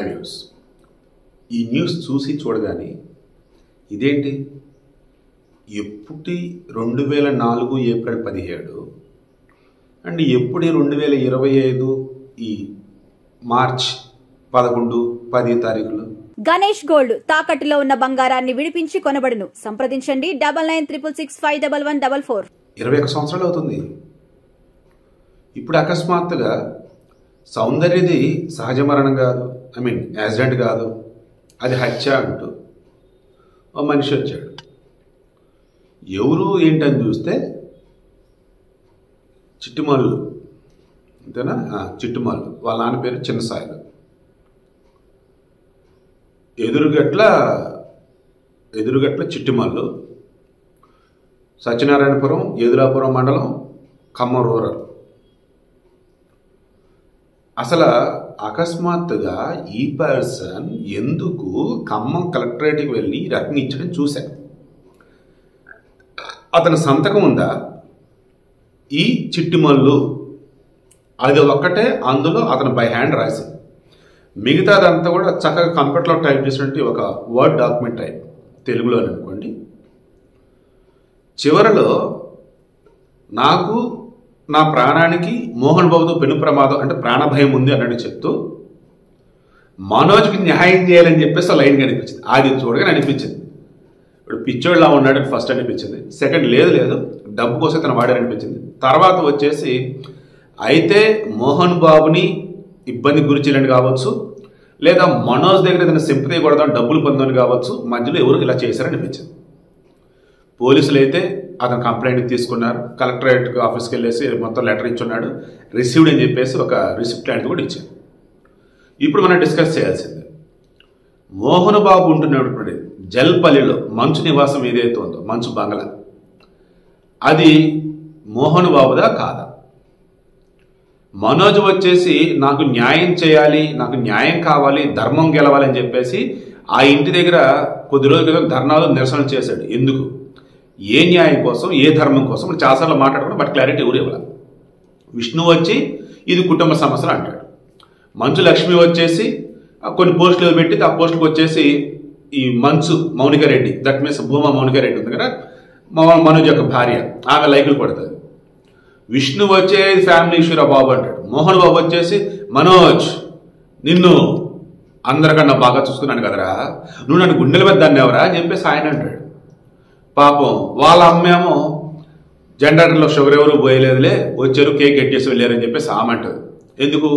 High views. ఈ news చూసి చూడగానే ఇదేంటి ఎప్పుటి 2004 ఏప్రిల్ 17 అండ్ ఎప్పుడే 2025 ఈ మార్చ్ 11, 10 తారీఖులు. గణేష్ గోల్డ్ తాకట్టులో ఉన్న బంగారాన్ని విడిపించి కొనబడును. సంప్రదించండి 9966651144. 21 సంవత్సరాలు అవుతుంది. ఇప్పుడు అకస్మాత్తుగా సౌందర్యది సహజ మరణం కాదు, యాక్సిడెంట్ కాదు, అది హత్య అంటూ ఓ మనిషి వచ్చాడు. ఎవరు ఏంటని చూస్తే చిట్టుమల్లు, అంతేనా? చిట్టుమల్లు. వాళ్ళ నాన్న పేరు చిన్నసాయిలు. ఎదురుగట్ల చిట్టుమల్లు, సత్యనారాయణపురం, ఎదురాపురం మండలం, ఖమ్మం రూరల్. అసలు అకస్మాత్తుగా ఈ పర్సన్ ఎందుకు ఖమ్మం కలెక్టరేట్కి వెళ్ళి రకంగా ఇచ్చడం చూశాను. అతని సంతకం ఉందా ఈ చిట్టుమల్లు, అది ఒక్కటే అందులో అతను బై హ్యాండ్ రాసింది. మిగతాదంతా కూడా చక్కగా కంప్యూటర్లో టైప్ చేసినట్టు ఒక వర్డ్ డాక్యుమెంట్ టైప్, తెలుగులో అనుకోండి. చివరిలో నాకు నా ప్రాణానికి మోహన్ బాబుతో పెను ప్రమాదం అంటే ప్రాణభయం ఉంది అన్నట్టు చెప్తూ మనోజ్కి న్యాయం చేయాలని చెప్పేసి లైన్ కనిపించింది. అది చూడగానే అనిపించింది ఇప్పుడు పిచ్చోళ్ళలా ఉన్నాడని ఫస్ట్ అనిపించింది. సెకండ్ లేదు డబ్బు కోసం తను వాడారనిపించింది. తర్వాత వచ్చేసి అయితే మోహన్ బాబుని ఇబ్బంది గురి చేయాలని కావచ్చు, లేదా మనోజ్ దగ్గర ఏదైనా సింపతి కొడదాం డబ్బులు పొందని కావచ్చు, మధ్యలో ఎవరు ఇలా చేశారనిపించింది. పోలీసులు అయితే అతను కంప్లైంట్ తీసుకున్నారు. కలెక్టరేట్ ఆఫీస్కి వెళ్ళేసి మొత్తం లెటర్ ఇచ్చున్నాడు, రిసీవ్డ్ అని చెప్పేసి ఒక రిసిప్ట్ లాంటిది కూడా ఇచ్చాడు. ఇప్పుడు మనం డిస్కస్ చేయాల్సిందే మోహన్ బాబు ఉంటున్నటువంటి జల్పల్లిలో మంచు నివాసం ఏదైతే ఉందో, మంచు బంగ్లా, అది మోహన్ బాబుదా కాదా? మనోజ్ వచ్చేసి నాకు న్యాయం చేయాలి, నాకు న్యాయం కావాలి, ధర్మం గెలవాలి అని చెప్పేసి ఆ ఇంటి దగ్గర కొద్ది రోజుల క్రితం ధర్నాలు నిరసన చేశాడు. ఎందుకు, ఏ న్యాయం కోసం, ఏ ధర్మం కోసం చాలాసార్లు మాట్లాడుకున్నా, బట్ క్లారిటీ ఎవరు ఇవ్వాలి. విష్ణు వచ్చి ఇది కుటుంబ సమస్యలు అంటాడు. మంచు లక్ష్మి వచ్చేసి కొన్ని పోస్టులు పెట్టి ఆ పోస్టులకు వచ్చేసి ఈ మంచు మౌనిక రెడ్డి, దట్ మీన్స్ భూమా మౌనిక రెడ్డి ఉంది కదా, మనోజ్ యొక్క భార్య, ఆమె లైకులు కొడుతుంది. విష్ణు వచ్చే ఫ్యామిలీ ఇష్యూరా బాబు అంటాడు. మోహన్ బాబు వచ్చేసి మనోజ్ నిన్ను అందరికన్నా బాగా చూసుకున్నాను కదరా, నువ్వు నన్ను గుండెల మీద దన్నెవరా అని చెప్పేసి ఆయన అంటాడు. పాపం వాళ్ళ అమ్మేమో జనరేటర్లో షుగర్ ఎవరు పోయలేదులే, వచ్చారు కేక్ కట్టేసి వెళ్ళారని చెప్పేసి ఆమె అంటుంది. ఎందుకు,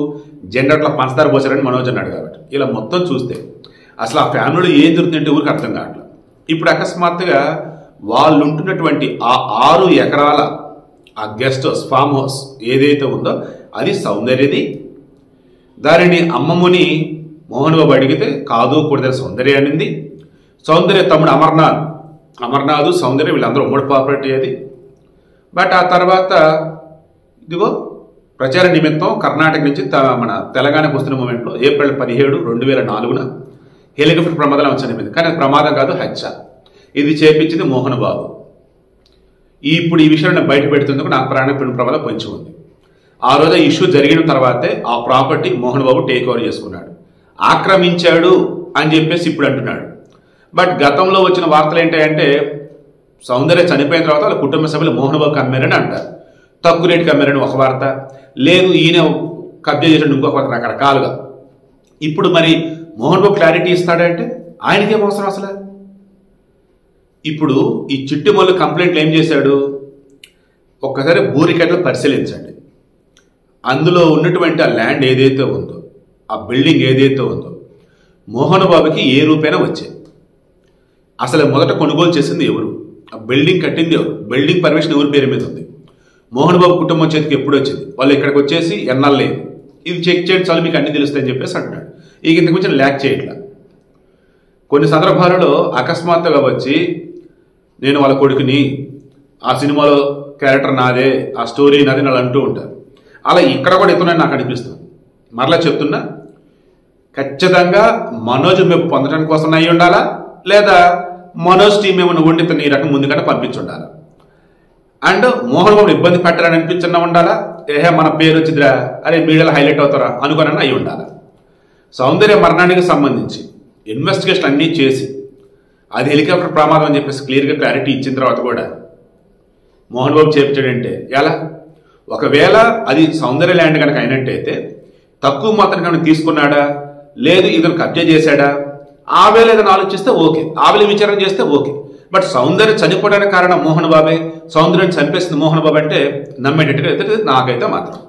జనరేటర్లో పంచదార పోసారని మనోజ్ అన్నాడు కాబట్టి. ఇలా మొత్తం చూస్తే అసలు ఆ ఫ్యామిలీలో ఏం జరుగుతుందంటే ఊరికి అర్థం కావట్లేదు. ఇప్పుడు అకస్మాత్తుగా వాళ్ళు ఉంటున్నటువంటి ఆ 6 ఎకరాల ఆ గెస్ట్ హౌస్, ఫామ్ హౌస్ ఏదైతే ఉందో అది సౌందర్యది. దానిని అమ్మమ్మని మోహన్ బాబు అడిగితే కాదు కూడా సౌందర్య అనింది. సౌందర్య తమ్ముడు అమర్నాథ్, సౌందర్య వీళ్ళందరూ ఉమ్మడి ప్రాపర్టీ అది. బట్ ఆ తర్వాత ఇదిగో ప్రచార నిమిత్తం కర్ణాటక నుంచి మన తెలంగాణకు వస్తున్న మూమెంట్లో ఏప్రిల్ 17, 2004 హెలికాప్టర్ ప్రమాదం చనిపోయింది. కానీ అది ప్రమాదం కాదు, హత్య. ఇది చేపించింది మోహన్ బాబు. ఇప్పుడు ఈ విషయాన్ని బయట పెడుతుందుకు నాకు ప్రాణ ప్రమాదం పొంచి ఉంది. ఆ రోజు ఇష్యూ జరిగిన తర్వాతే ఆ property Mohan Babu take over చేసుకున్నాడు, ఆక్రమించాడు అని చెప్పేసి ఇప్పుడు అంటున్నాడు. బట్ గతంలో వచ్చిన వార్తలు ఏంటంటే సౌందర్య చనిపోయిన తర్వాత వాళ్ళ కుటుంబ సభ్యులు మోహన్ బాబుకి అమ్మారని అంటారు. తక్కువ రేటుకి అమ్మారని ఒక వార్త, లేదు ఈయన కబ్జా చేసాడు ఇంకొక వార్త, రకరకాలుగా. ఇప్పుడు మరి మోహన్ బాబు క్లారిటీ ఇస్తాడంటే ఆయనకేం అవసరం అసలు? ఇప్పుడు ఈ చిట్టుమల్లు కంప్లైంట్లు ఏం చేశాడు, ఒక్కసారి భూరికట్లు పరిశీలించండి. అందులో ఉన్నటువంటి ఆ ల్యాండ్ ఏదైతే ఉందో, ఆ బిల్డింగ్ ఏదైతే ఉందో మోహన్ బాబుకి ఏ రూపైనా వచ్చాయి. అసలు మొదట కొనుగోలు చేసింది ఎవరు, ఆ బిల్డింగ్ కట్టింది ఎవరు, బిల్డింగ్ పర్మిషన్ ఎవరి పేరు మీద ఉంది, మోహన్ బాబు కుటుంబం చేతికి ఎప్పుడు వచ్చింది, వాళ్ళు ఇక్కడికి వచ్చేసి ఎన్నాళ్ళు లేదు, ఇది చెక్ చేయండి చాలు మీకు అన్ని తెలుస్తాయని చెప్పేసి అంటున్నాడు. ఇక ఇంతకు మించి ల్యాక్ చేయట్లా. కొన్ని సందర్భాలలో అకస్మాత్తుగా వచ్చి నేను వాళ్ళ కొడుకుని, ఆ సినిమాలో క్యారెక్టర్ నాదే, ఆ స్టోరీ నాదే వాళ్ళు అంటూ ఉంటారు. అలా ఇక్కడ కూడా ఎత్తున్నాయని నాకు అనిపిస్తుంది. మరలా చెప్తున్నా, ఖచ్చితంగా మనోజ్ మేము పొందడానికి కోసం అయి ఉండాలా, లేదా మనోజ్ టీం ఏమైనా వండితే ఈ రకం ముందుకంటే పంపించి ఉండాలా. అండ్ మోహన్ బాబు ఇబ్బంది పెట్టాలని అనిపించినా ఉండాలా, ఏహే మన పేరు వచ్చిదిరా, అరే మీడియాలో హైలైట్ అవుతారా అనుకోనన్నా అయి ఉండాలా. సౌందర్య మరణానికి సంబంధించి ఇన్వెస్టిగేషన్ అన్నీ చేసి అది హెలికాప్టర్ ప్రమాదం అని చెప్పేసి క్లియర్గా క్లారిటీ ఇచ్చిన తర్వాత కూడా మోహన్ బాబు చేపించాడంటే ఎలా? ఒకవేళ అది సౌందర్య ల్యాండ్ కనుక అయినట్టయితే తక్కువ మొత్తం కనుక తీసుకున్నాడా, లేదు ఇతను కబ్జా చేశాడా, ఆ వేళ ఏదైనా ఆలోచిస్తే ఓకే, ఆ వేళ విచారణ చేస్తే ఓకే. బట్ సౌందర్య చనిపోవడానికి కారణం మోహన్ బాబే, సౌందర్యాన్ని చంపేసింది మోహన్ బాబు అంటే నమ్మేటట్టుగా అయితే నాకైతే మాత్రం